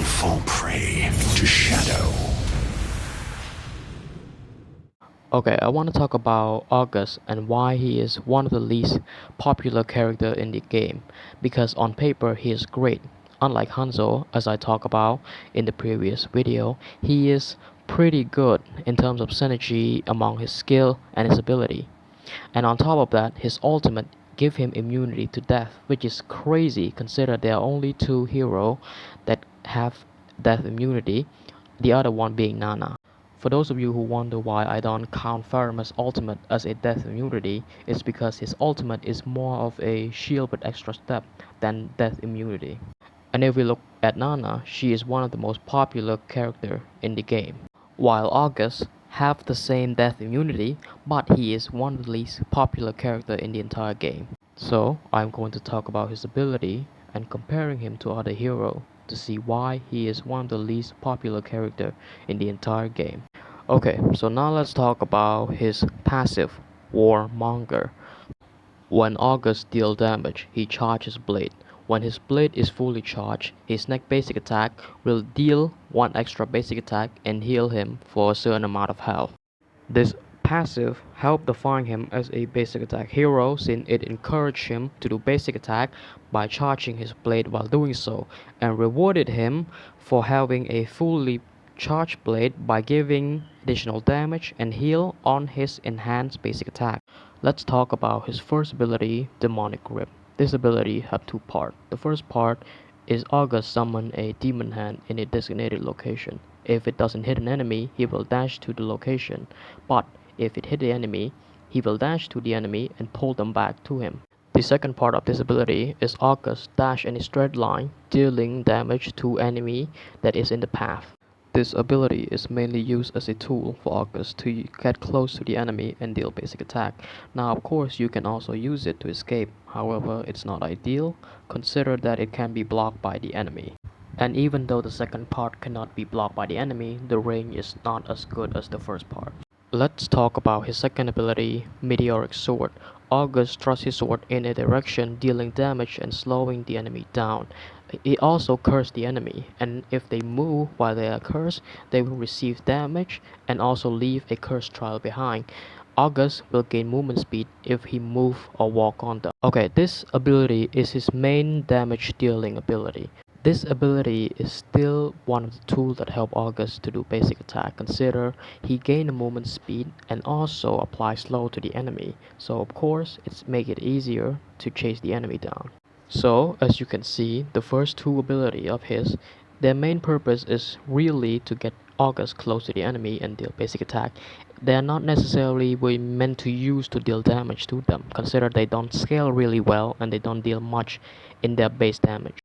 will fall prey to shadow. Okay, I want to talk about August and why he is one of the least popular character in the game. Because on paper he is great. Unlike Hanzo, as I talked about in the previous video, he is pretty good in terms of synergy among his skill and his ability. And on top of that, his ultimate give him immunity to death, which is crazy considering there are only two heroes that have death immunity, the other one being Nana. For those of you who wonder why I don't count Pharah's ultimate as a death immunity, it's because his ultimate is more of a shield with extra step than death immunity. And if we look at Nana, she is one of the most popular character in the game. While August have the same death immunity, but he is one of the least popular character in the entire game. So I'm going to talk about his ability and comparing him to other heroes to see why he is one of the least popular character in the entire game. Okay, so now let's talk about his passive, Warmonger. When August deals damage, he charges Blade. When his Blade is fully charged, his next basic attack will deal one extra basic attack and heal him for a certain amount of health. This passive helped define him as a basic attack hero since it encouraged him to do basic attack by charging his blade while doing so, and rewarded him for having a fully charged blade by giving additional damage and heal on his enhanced basic attack. Let's talk about his first ability, Demonic Grip. This ability have two parts. The first part is August summon a demon hand in a designated location. If it doesn't hit an enemy, he will dash to the location, but if it hit the enemy, he will dash to the enemy and pull them back to him. The second part of this ability is August dash in a straight line, dealing damage to enemy that is in the path. This ability is mainly used as a tool for August to get close to the enemy and deal basic attack. Now of course you can also use it to escape, however it's not ideal, consider that it can be blocked by the enemy. And even though the second part cannot be blocked by the enemy, the range is not as good as the first part. Let's talk about his second ability, Meteoric Sword. August thrusts his sword in a direction, dealing damage and slowing the enemy down. He also cursed the enemy, and if they move while they are cursed, they will receive damage and also leave a cursed trail behind. August will gain movement speed if he move or walk on them. Okay, this ability is his main damage dealing ability. This ability is still one of the tools that help August to do basic attack. Consider he gain movement speed and also apply slow to the enemy. So of course it's make it easier to chase the enemy down. So as you can see, the first two ability of his, their main purpose is really to get August close to the enemy and deal basic attack. They are not necessarily meant to use to deal damage to them. Consider they don't scale really well and they don't deal much in their base damage.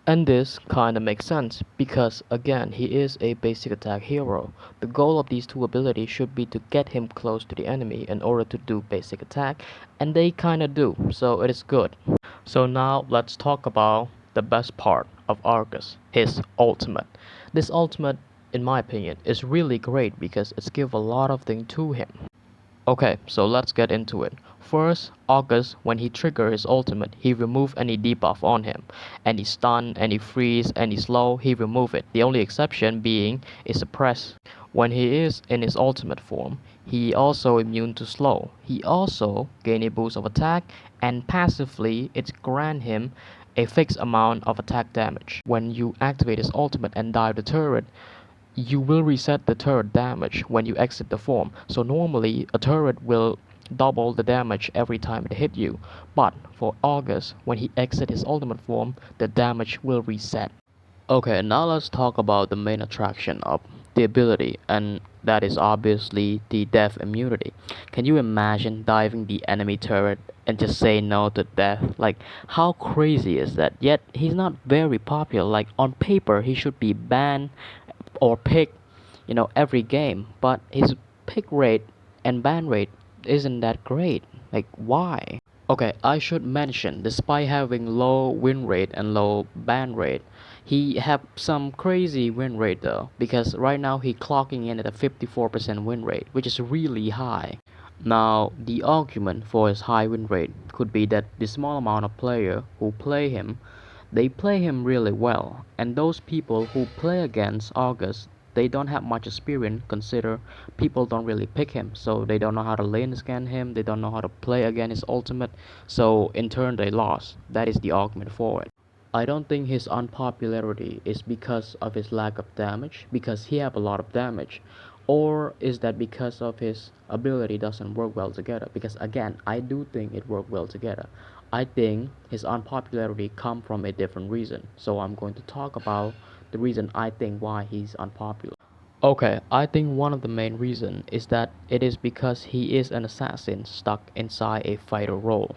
And this kinda makes sense because again he is a basic attack hero. The goal of these two abilities should be to get him close to the enemy in order to do basic attack, and they kinda do, so it is good. So now let's talk about the best part of Argus, his ultimate. This ultimate, in my opinion, is really great because it's give a lot of things to him. Okay, so let's get into it. First, August, when he triggers his ultimate, he remove any debuff on him. Any stun, any freeze, any slow, he remove it. The only exception being is suppress. When he is in his ultimate form, he also immune to slow. He also gain a boost of attack and passively it grant him a fixed amount of attack damage. When you activate his ultimate and dive the turret, you will reset the turret damage when you exit the form. So normally a turret will double the damage every time it hit you. But for August, when he exits his ultimate form, the damage will reset. Okay, now let's talk about the main attraction of the ability, and that is obviously the death immunity. Can you imagine diving the enemy turret and just say no to death? Like, how crazy is that? Yet he's not very popular. Like on paper, he should be banned or pick, every game, but his pick rate and ban rate isn't that great. Like, why? Okay, I should mention, despite having low win rate and low ban rate, he have some crazy win rate though, because right now he clocking in at a 54% win rate, which is really high. Now, the argument for his high win rate could be that the small amount of player who play him, They play him really well, and those people who play against August, they don't have much experience. Consider people don't really pick him, so they don't know how to lane against him, they don't know how to play against his ultimate, so in turn they lost. That is the argument for it. I don't think his unpopularity is because of his lack of damage, because he have a lot of damage, or is that because of his ability doesn't work well together? Because again, I do think it work well together. I think his unpopularity come from a different reason. So I'm going to talk about the reason I think why he's unpopular. Okay, I think one of the main reason is that it is because he is an assassin stuck inside a fighter role.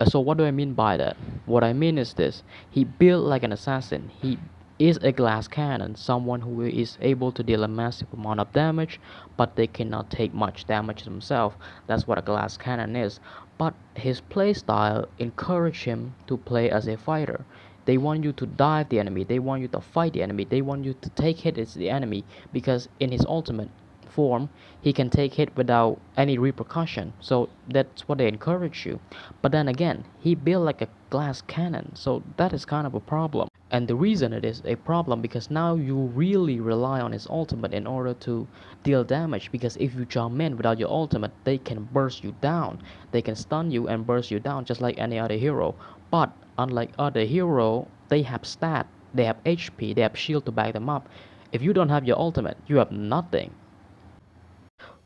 So what do I mean by that? What I mean is this: he built like an assassin. He is a glass cannon, someone who is able to deal a massive amount of damage, but they cannot take much damage themselves. That's what a glass cannon is. But his playstyle encouraged him to play as a fighter. They want you to dive the enemy, they want you to fight the enemy, they want you to take hit as the enemy, because in his ultimate form he can take hit without any repercussion. So that's what they encourage you. But then again, he built like a glass cannon, so that is kind of a problem. And the reason it is a problem because now you really rely on his ultimate in order to deal damage, because if you jump in without your ultimate, they can burst you down. They can stun you and burst you down just like any other hero. But unlike other hero, they have stat, they have HP, they have shield to back them up. If you don't have your ultimate, you have nothing.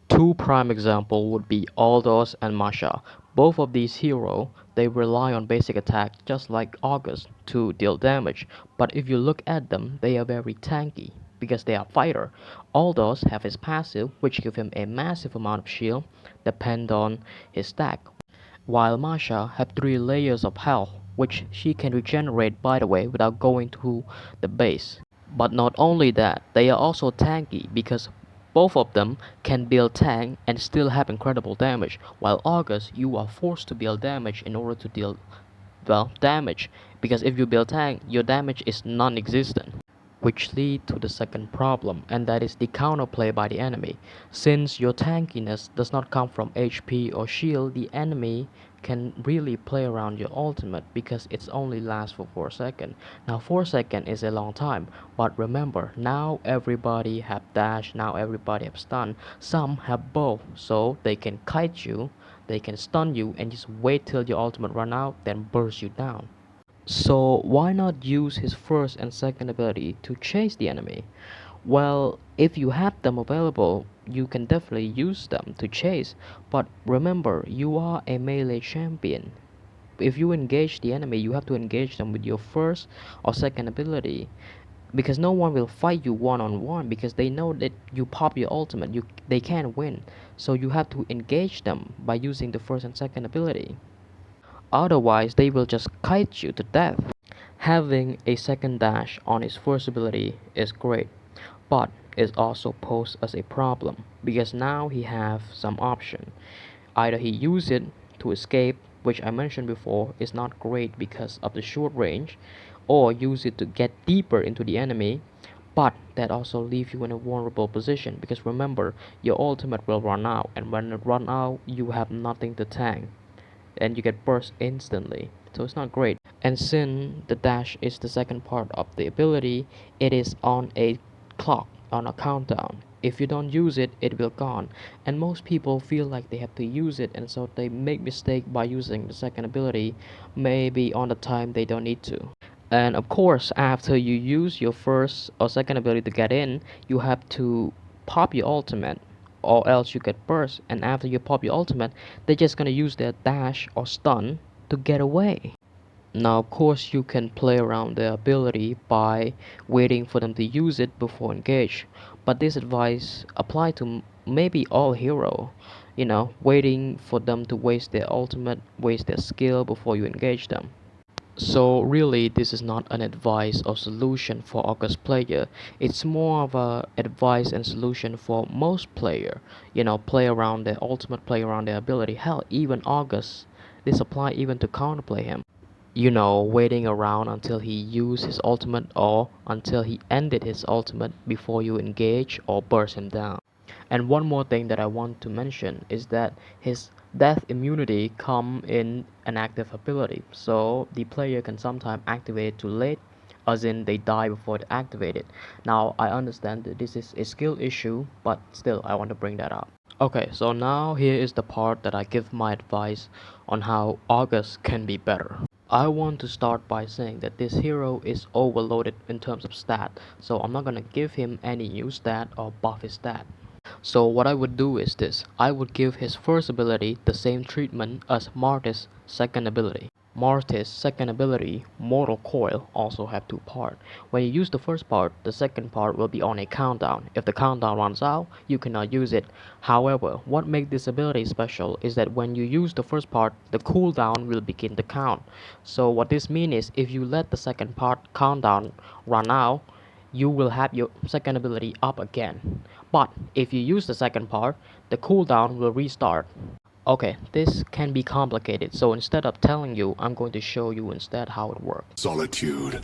Two prime example would be Aldous and Masha. Both of these heroes, they rely on basic attack just like August to deal damage, but if you look at them, they are very tanky because they are fighter. Aldous have his passive which give him a massive amount of shield depend on his stack, while Masha have 3 layers of health which she can regenerate by the way without going to the base. But not only that, they are also tanky because both of them can build tank and still have incredible damage, while August you are forced to build damage in order to deal well damage, because if you build tank your damage is non-existent, which lead to the second problem, and that is the counterplay by the enemy. Since your tankiness does not come from HP or shield, the enemy can really play around your ultimate because it's only lasts for 4 seconds. Now 4 seconds is a long time, but remember now everybody have dash, now everybody have stun, some have both, so they can kite you, they can stun you and just wait till your ultimate run out then burst you down. So why not use his first and second ability to chase the enemy? Well, if you have them available, you can definitely use them to chase, but remember, you are a melee champion. If you engage the enemy, you have to engage them with your first or second ability, because no one will fight you one on one because they know that you pop your ultimate, they can't win. So you have to engage them by using the first and second ability. Otherwise, they will just kite you to death. Having a second dash on his first ability is great, but it also poses as a problem because now he have some option. Either he use it to escape, which I mentioned before is not great because of the short range, or use it to get deeper into the enemy, but that also leaves you in a vulnerable position because remember your ultimate will run out, and when it run out you have nothing to tank and you get burst instantly, so it's not great. And since the dash is the second part of the ability, it is on a clock, on a countdown. If you don't use it, it will gone. And most people feel like they have to use it, and so they make mistake by using the second ability, maybe on the time they don't need to. And of course, after you use your first or second ability to get in, you have to pop your ultimate, or else you get burst. And after you pop your ultimate, they're just gonna use their dash or stun to get away. Now, of course, you can play around their ability by waiting for them to use it before engage, but this advice apply to maybe all hero. Waiting for them to waste their ultimate, waste their skill before you engage them. So really, this is not an advice or solution for August player. It's more of a advice and solution for most player. Play around their ultimate, play around their ability. Hell, even August, this apply even to counterplay him. Waiting around until he used his ultimate or until he ended his ultimate before you engage or burst him down. And one more thing that I want to mention is that his Death immunity come in an active ability, so the player can sometimes activate it too late, as in they die before they activate it. Now I understand that this is a skill issue, but still I want to bring that up. Okay, so now here is the part that I give my advice on how August can be better. I want to start by saying that this hero is overloaded in terms of stat, so I'm not gonna give him any new stat or buff his stat. So what I would do is this: I would give his first ability the same treatment as Martis' second ability. Martis' second ability, Mortal Coil, also have two parts. When you use the first part, the second part will be on a countdown. If the countdown runs out, you cannot use it. However, what makes this ability special is that when you use the first part, the cooldown will begin to count. So what this means is if you let the second part countdown run out, you will have your second ability up again. But if you use the second part, the cooldown will restart. Okay, this can be complicated, so instead of telling you, I'm going to show you instead how it works. Solitude.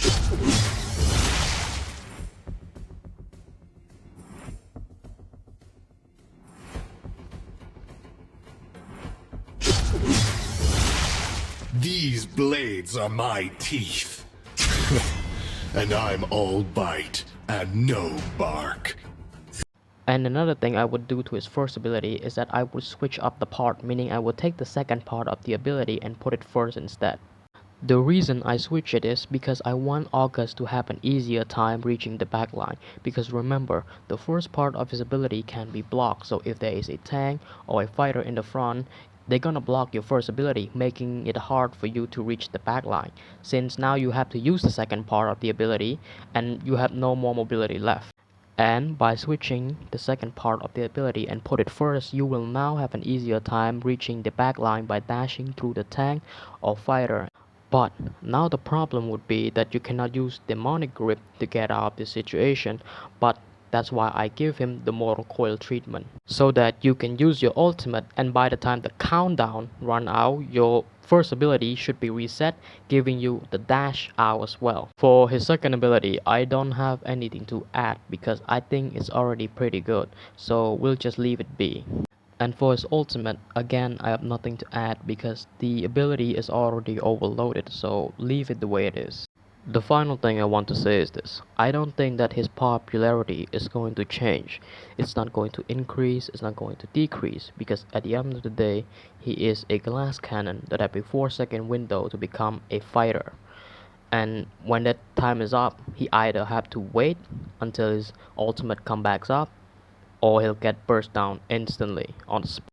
These blades are my teeth. And I'm all bite and no bark. And another thing I would do to his first ability is that I would switch up the part, meaning I would take the second part of the ability and put it first instead. The reason I switch it is because I want August to have an easier time reaching the backline, because remember, the first part of his ability can be blocked, so if there is a tank or a fighter in the front, they're gonna block your first ability, making it hard for you to reach the backline, since now you have to use the second part of the ability and you have no more mobility left. And by switching the second part of the ability and put it first, you will now have an easier time reaching the backline by dashing through the tank or fighter. But now the problem would be that you cannot use demonic grip to get out of this situation, but that's why I give him the Mortal Coil treatment, so that you can use your ultimate, and by the time the countdown run out, your first ability should be reset, giving you the dash out as well. For his second ability, I don't have anything to add because I think it's already pretty good, so we'll just leave it be. And for his ultimate, again, I have nothing to add because the ability is already overloaded, so leave it the way it is. The final thing I want to say is this: I don't think that his popularity is going to change. It's not going to increase, it's not going to decrease, because at the end of the day, he is a glass cannon that have a 4-second window to become a fighter. And when that time is up, he either have to wait until his ultimate comebacks up, or he'll get burst down instantly on the spot.